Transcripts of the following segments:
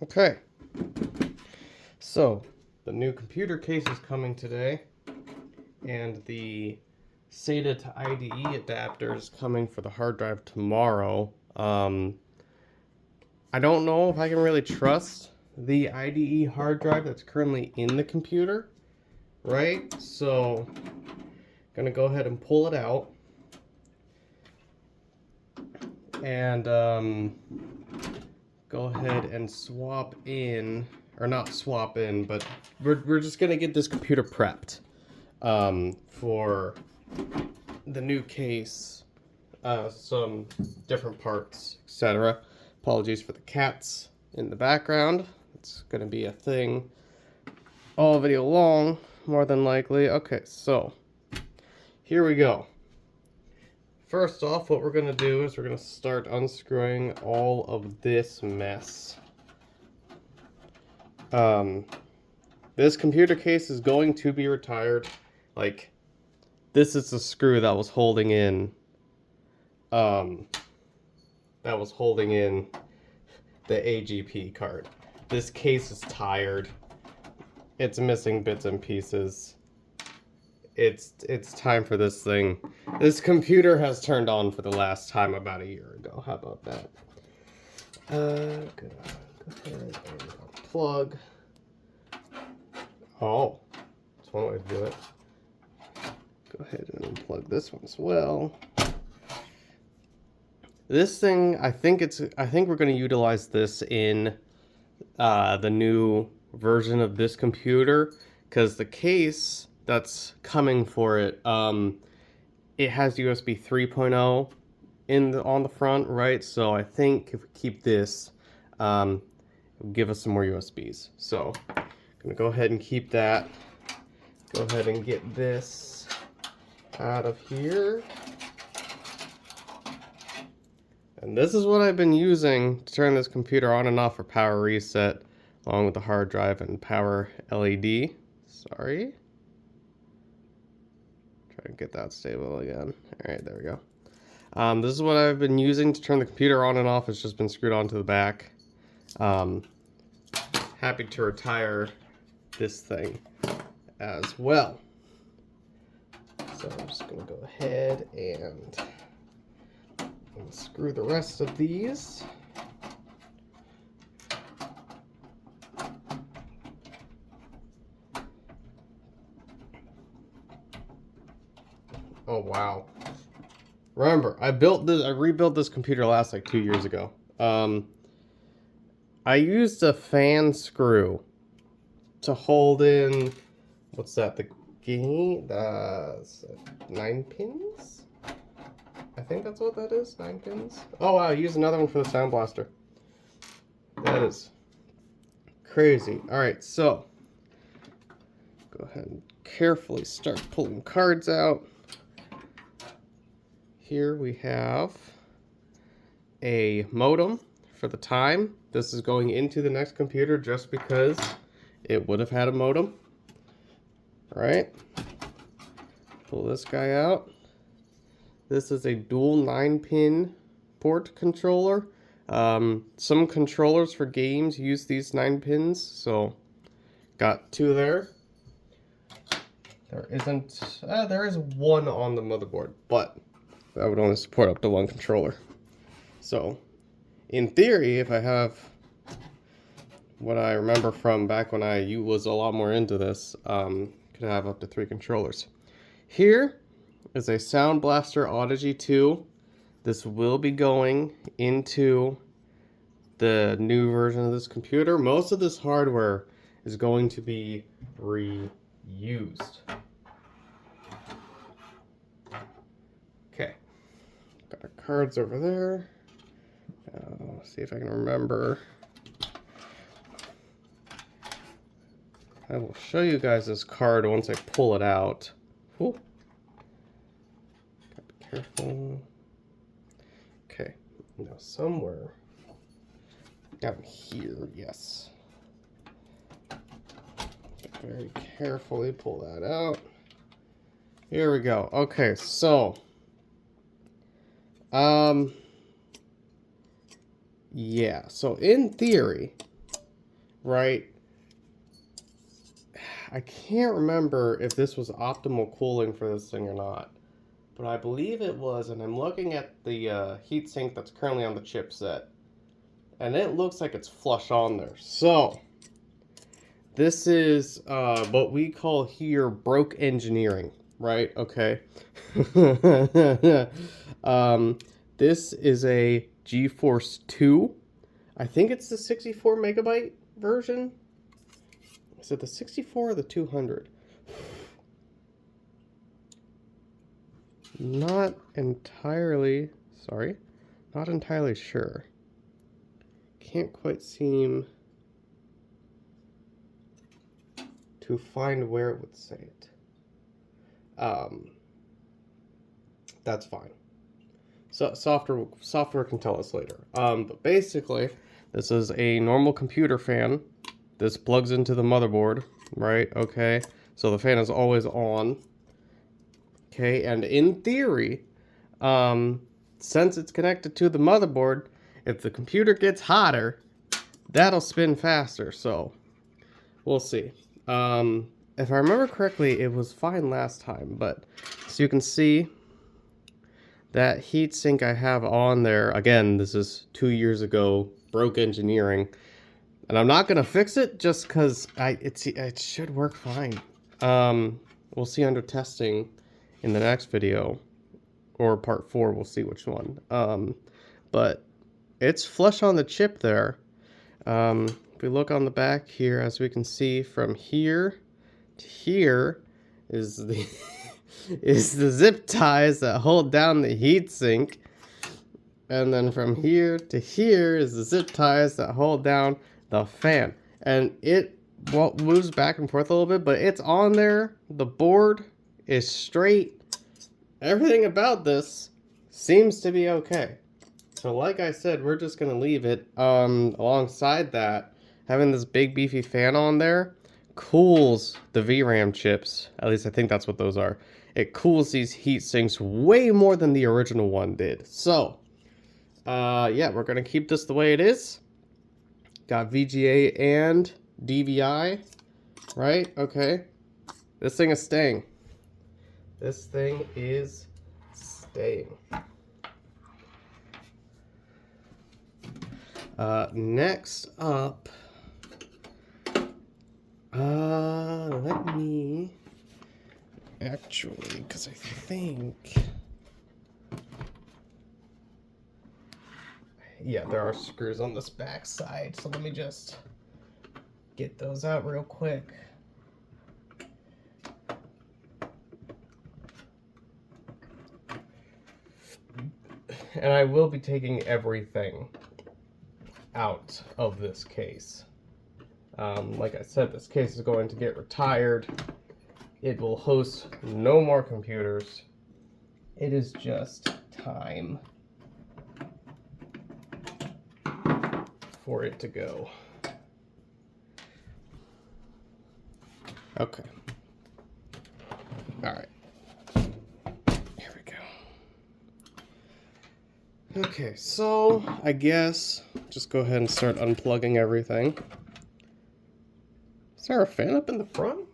Okay, so the new computer case is coming today, and the SATA to IDE adapter is coming for the hard drive tomorrow. I don't know if I can really trust the IDE hard drive that's currently in the computer, right? So, gonna go ahead and pull it out, and go ahead and swap in, or not swap in, but we're just gonna get this computer prepped for the new case, some different parts, etc. Apologies for the cats in the background. It's gonna be a thing all video long, more than likely. Okay, so here we go. First off, what we're going to do is we're going to start unscrewing all of this mess. This computer case is going to be retired. Like, this is the screw that was holding in, the AGP card. This case is tired. It's missing bits and pieces. It's time for this thing. This computer has turned on for the last time about a year ago. How about that? Go ahead and unplug. Oh, that's one way to do it. Go ahead and unplug this one as well. This thing, I think we're going to utilize this in the new version of this computer, because the case that's coming for it, it has USB 3.0 on the front, right? So I think if we keep this, it'll give us some more USBs. So I'm gonna go ahead and keep that. Go ahead and get this out of here. And this is what I've been using to turn this computer on and off for power reset, along with the hard drive and power LED. Sorry. Try to get that stable again. Alright, there we go. This is what I've been using to turn the computer on and off. It's just been screwed onto the back. Happy to retire this thing as well. So I'm just going to go ahead and unscrew the rest of these. Oh wow. Remember, I rebuilt this computer last like 2 years ago. I used a fan screw to hold in, what's that, the game, 9 pins? I think that's what that is, 9 pins. Oh wow, I used another one for the Sound Blaster. That is crazy. Alright, so, go ahead and carefully start pulling cards out. Here we have a modem for the time. This is going into the next computer just because it would have had a modem. All right. Pull this guy out. This is a dual 9-pin port controller. Some controllers for games use these 9 pins, so got 2 there. There is one on the motherboard, but that would only support up to 1 controller. So, in theory, if I have what I remember from back when I was a lot more into this, could have up to 3 controllers. Here is a Sound Blaster Audigy 2. This will be going into the new version of this computer. Most of this hardware is going to be reused. Okay. Got our cards over there. See if I can remember. I will show you guys this card once I pull it out. Ooh. Gotta be careful. Okay, now somewhere down here, yes. Very carefully pull that out. Here we go. Okay, so yeah, so in theory, right? I can't remember if this was optimal cooling for this thing or not, but I believe it was, and I'm looking at the heatsink that's currently on the chipset, and it looks like it's flush on there. So this is what we call here broke engineering, right? Okay. This is a GeForce 2. I think it's the 64 megabyte version. Is it the 64 or the 200? Not entirely sure. Can't quite seem to find where it would say it. That's fine. So software can tell us later. But basically, this is a normal computer fan. This plugs into the motherboard, right? Okay, so the fan is always on. Okay, and in theory, since it's connected to the motherboard, if the computer gets hotter, that'll spin faster. So we'll see. If I remember correctly, it was fine last time, but so you can see that heatsink I have on there. Again, this is 2 years ago, broke engineering. And I'm not gonna fix it just because it should work fine. We'll see under testing in the next video, or part 4. We'll see which one. But it's flush on the chip there. If we look on the back here, as we can see, from here to here is the is the zip ties that hold down the heatsink, and then from here to here is the zip ties that hold down the fan. And it moves back and forth a little bit, but it's on there. The board is straight. Everything about this seems to be okay. So like I said, we're just gonna leave it. Alongside that, having this big beefy fan on there cools the VRAM chips. At least I think that's what those are. It cools these heat sinks way more than the original one did. So yeah, we're gonna keep this the way it is. Got VGA and DVI, right? Okay. This thing is staying. This thing is staying. Next up, let me actually, because I think, yeah, there are screws on this back side, so let me just get those out real quick. And I will be taking everything out of this case. Like I said, this case is going to get retired. It will host no more computers. It is just time for it to go. Okay. All right. Here we go. Okay, so I guess just go ahead and start unplugging everything. Is there a fan up in the front?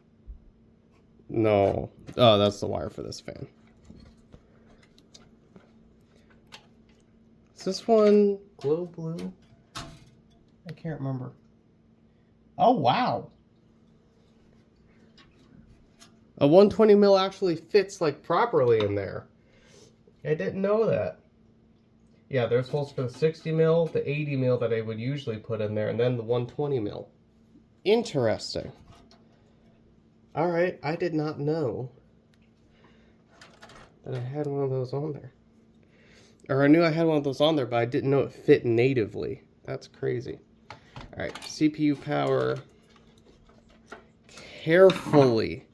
No. Oh, that's the wire for this fan. Is this one glow blue? I can't remember. Oh, wow. A 120 mil actually fits like properly in there. I didn't know that. Yeah, there's holes for the 60 mil, the 80 mil that I would usually put in there, and then the 120 mil. Interesting. Alright, I did not know that I had one of those on there. Or I knew I had one of those on there, but I didn't know it fit natively. That's crazy. Alright, CPU power. Carefully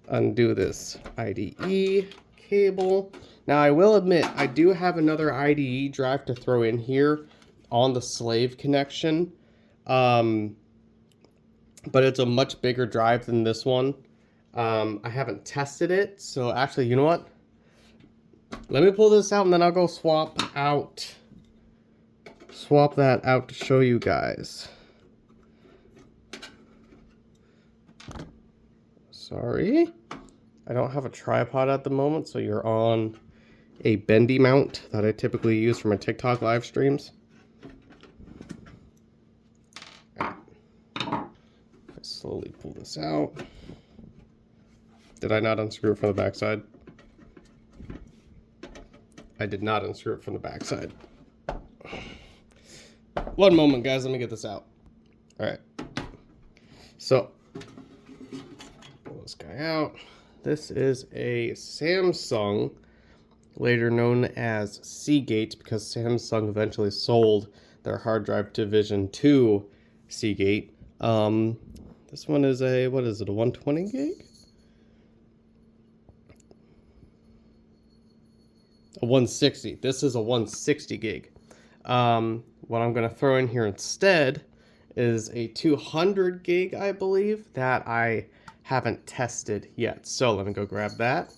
undo this IDE cable. Now I will admit, I do have another IDE drive to throw in here on the slave connection. But it's a much bigger drive than this one. I haven't tested it, so actually, you know what? Let me pull this out and then I'll go swap that out to show you guys. Sorry. I don't have a tripod at the moment, so you're on a bendy mount that I typically use for my TikTok live streams. I slowly pull this out. Did I not unscrew it from the backside? I did not unscrew it from the backside. One moment, guys. Let me get this out. All right. So, pull this guy out. This is a Samsung, later known as Seagate, because Samsung eventually sold their hard drive division to Seagate. This one is a, what is it, a 120 gig? A 160. This is a 160 gig. What I'm going to throw in here instead is a 200 gig, I believe, that I haven't tested yet. So let me go grab that.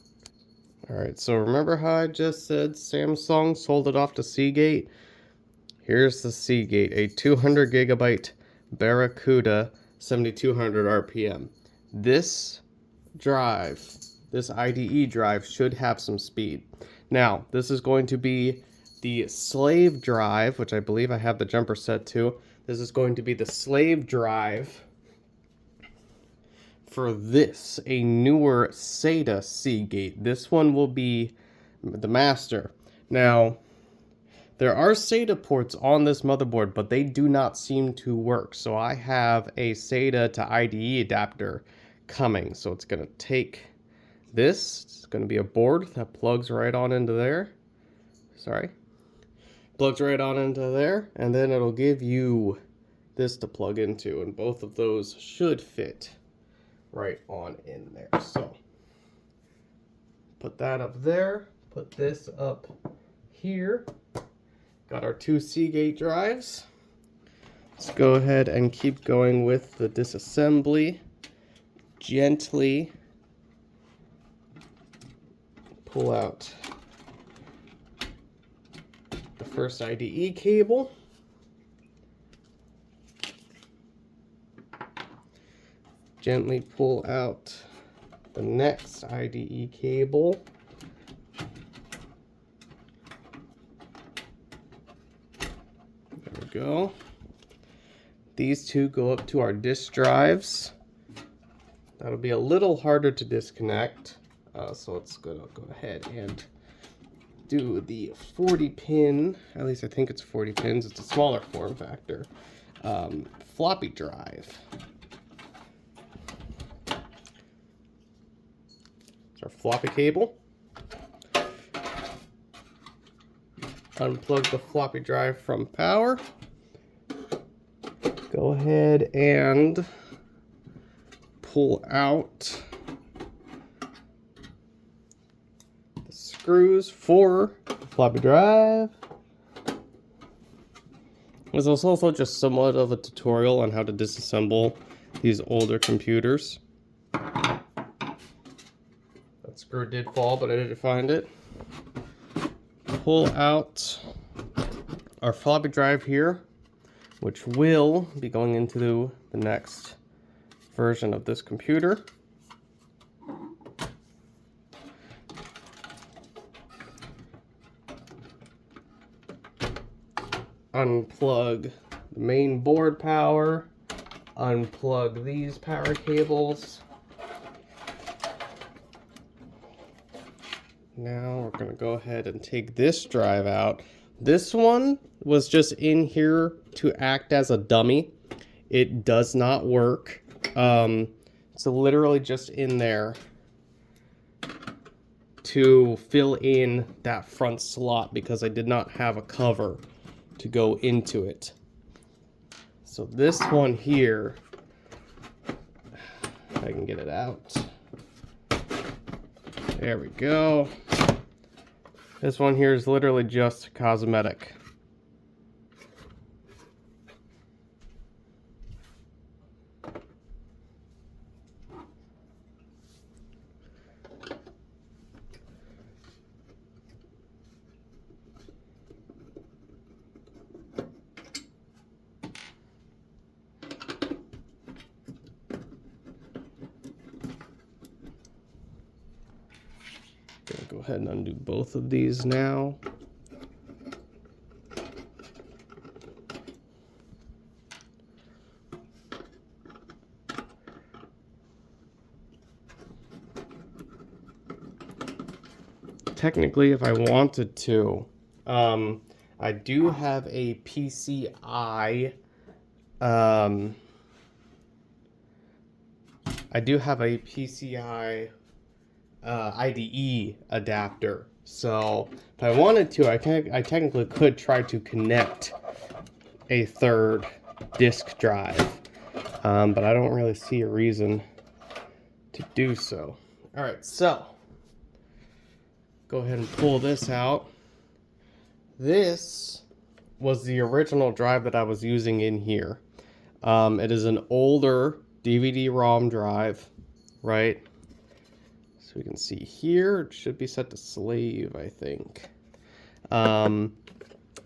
All right, so remember how I just said Samsung sold it off to Seagate? Here's the Seagate, a 200 gigabyte Barracuda 7200 RPM. This drive, this IDE drive, should have some speed. Now, this is going to be the slave drive, which I believe I have the jumper set to. This is going to be the slave drive for this, a newer SATA Seagate. This one will be the master. Now, there are SATA ports on this motherboard, but they do not seem to work. So I have a SATA to IDE adapter coming. So it's going to take this. It's going to be a board that plugs right on into there. Sorry. Plugs right on into there. And then it'll give you this to plug into. And both of those should fit right on in there. So put that up there, put this up here. Got our two Seagate drives. Let's go ahead and keep going with the disassembly. Gently pull out the first IDE cable. Gently pull out the next IDE cable. There we go. These two go up to our disk drives. That'll be a little harder to disconnect. So let's go ahead and do the 40 pin, at least I think it's 40 pins, it's a smaller form factor, floppy drive. Our floppy cable. Unplug the floppy drive from power. Go ahead and pull out the screws for the floppy drive. There's also just somewhat of a tutorial on how to disassemble these older computers. Screw did fall, but I didn't find it. Pull out our floppy drive here, which will be going into the next version of this computer. Unplug the main board power. Unplug these power cables. Now we're going to go ahead and take this drive out. This one was just in here to act as a dummy. It does not work. It's literally just in there to fill in that front slot because I did not have a cover to go into it. So this one here, if I can get it out. There we go. This one here is literally just cosmetic. ahead and undo both of these now. Technically, if I wanted to, I do have a PCI, IDE adapter. So if I wanted to, I technically could try to connect a third disk drive, but I don't really see a reason to do so. All right, so go ahead and pull this out. This was the original drive that I was using in here. It is an older DVD-ROM drive, right? So we can see here, it should be set to slave, I think.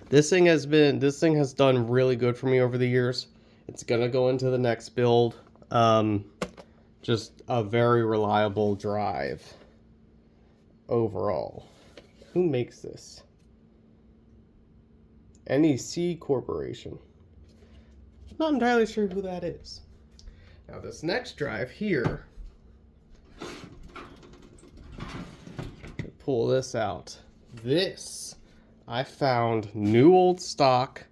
This thing has done really good for me over the years. It's gonna go into the next build. Just a very reliable drive overall. Who makes this? NEC Corporation. Not entirely sure who that is. Now this next drive here, pull this out. This I found new old stock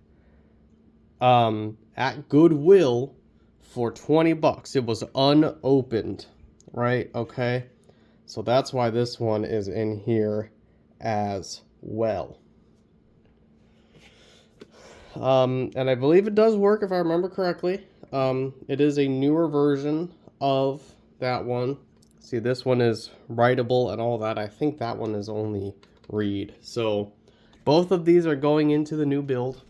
at Goodwill for 20 bucks. It was unopened, right? Okay. So that's why this one is in here as well. And I believe it does work if I remember correctly. It is a newer version of that one. See, this one is writable and all that. I think that one is only read. So both of these are going into the new build.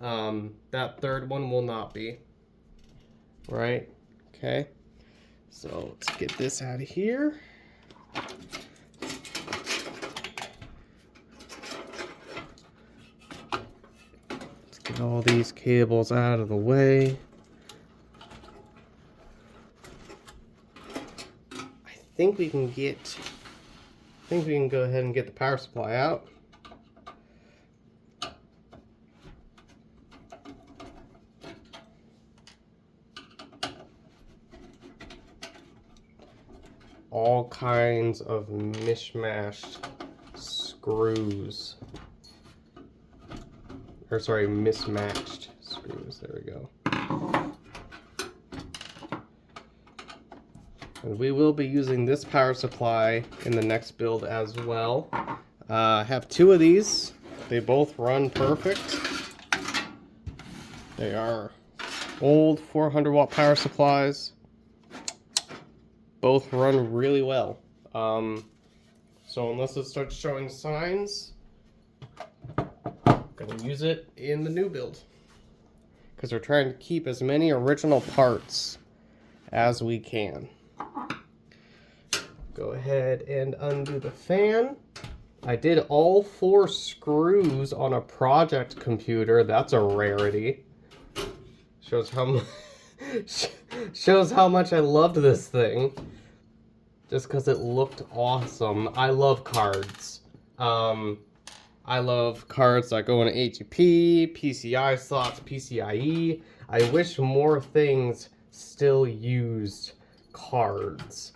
That third one will not be. Right? Okay. So let's get this out of here. Let's get all these cables out of the way. I think we can go ahead and get the power supply out. All kinds of mishmashed screws. Or sorry, mismatched screws. There we go. And we will be using this power supply in the next build as well. I have two of these. They both run perfect. They are old 400 watt power supplies. Both run really well. So unless it starts showing signs, I'm gonna use it in the new build. Because we're trying to keep as many original parts as we can. Go ahead and undo the fan. I did all 4 screws on a project computer. That's a rarity. Shows how much I loved this thing. Just because it looked awesome. I love cards. I love cards that go in AGP, PCI slots, PCIe. I wish more things still used cards.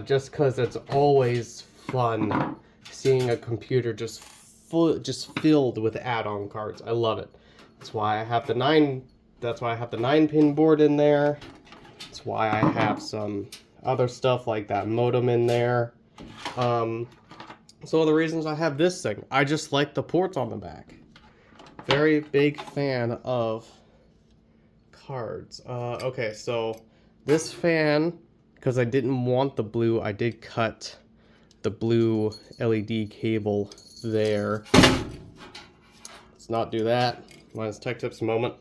Just because it's always fun seeing a computer just filled with add-on cards. I love it. That's why I have the 9-pin board in there. That's why I have some other stuff like that modem in there. So the reasons I have this thing, I just like the ports on the back. Very big fan of cards. Okay, so this fan, because I didn't want the blue, I did cut the blue LED cable there. Let's not do that. Minus tech tips moment.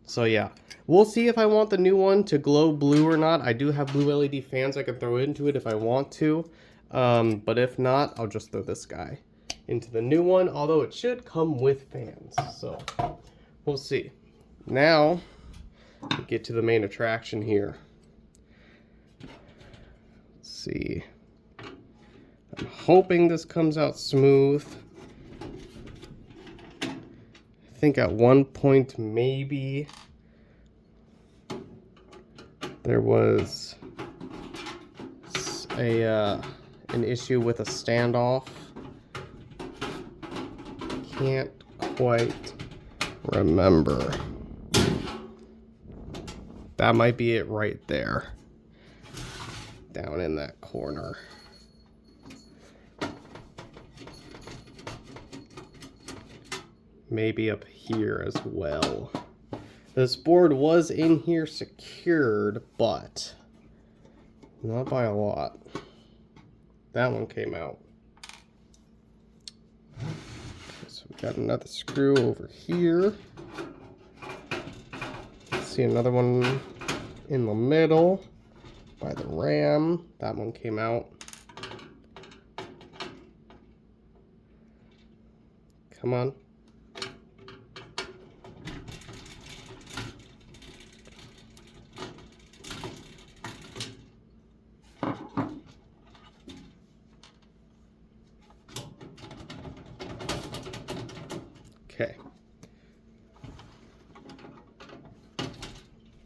So yeah, we'll see if I want the new one to glow blue or not. I do have blue LED fans I can throw into it if I want to. But if not, I'll just throw this guy into the new one, although it should come with fans. So we'll see. Now, we get to the main attraction here. Let's see. I'm hoping this comes out smooth. I think at one point maybe there was an issue with a standoff. Can't quite remember. That might be it right there, down in that corner. Maybe up here as well. This board was in here secured, but not by a lot. That one came out. Okay, so we got another screw over here. Let's see, another one in the middle by the ram. That one came out. Come on. Okay.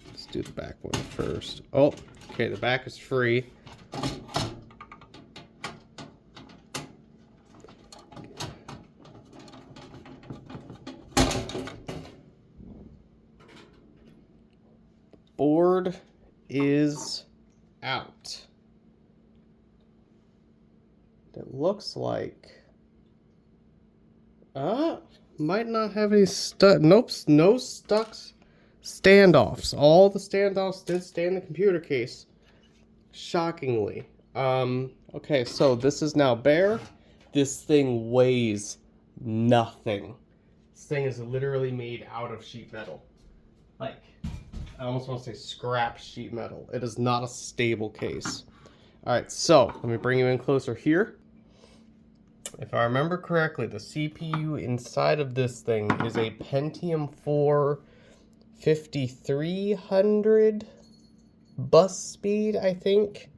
Let's do the back one first. Oh, okay, the back is free. Board is out. It looks like might not have any nope, no stuck standoffs. All the standoffs did stay in the computer case, shockingly. Okay, so this is now bare. This thing weighs nothing. This thing is literally made out of sheet metal. Like, I almost want to say scrap sheet metal. It is not a stable case. Alright, so let me bring you in closer here. If I remember correctly, the CPU inside of this thing is a Pentium 4 5300 bus speed, I think.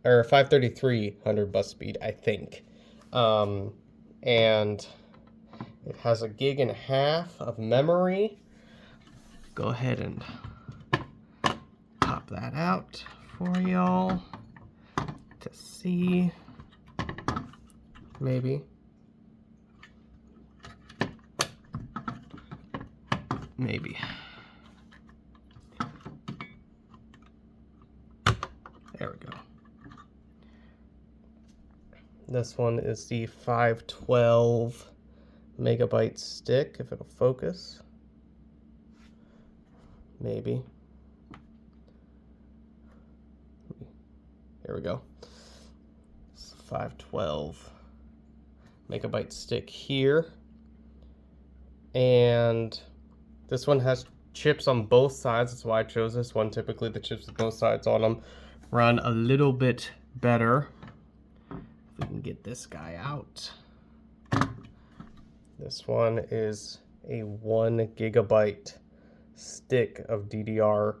Or 53300 bus speed, I think. And it has 1.5 gigs of memory. Go ahead and pop that out for y'all to see. Maybe. Maybe. There we go. This one is the 512 megabyte stick, if it'll focus. Maybe. There we go. It's 512 megabyte stick here. And this one has chips on both sides. That's why I chose this one. Typically the chips with both sides on them run a little bit better. If we can get this guy out. This one is a 1 gigabyte stick of DDR1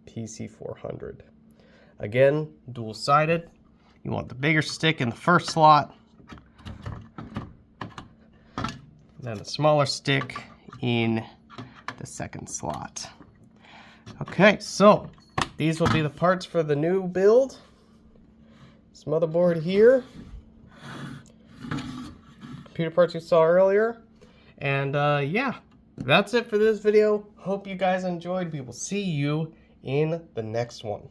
PC400. Again, dual-sided. You want the bigger stick in the first slot, then the smaller stick in the second slot. Okay, so these will be the parts for the new build. This motherboard here, computer parts you saw earlier, and yeah, that's it for this video. Hope you guys enjoyed. We will see you in the next one.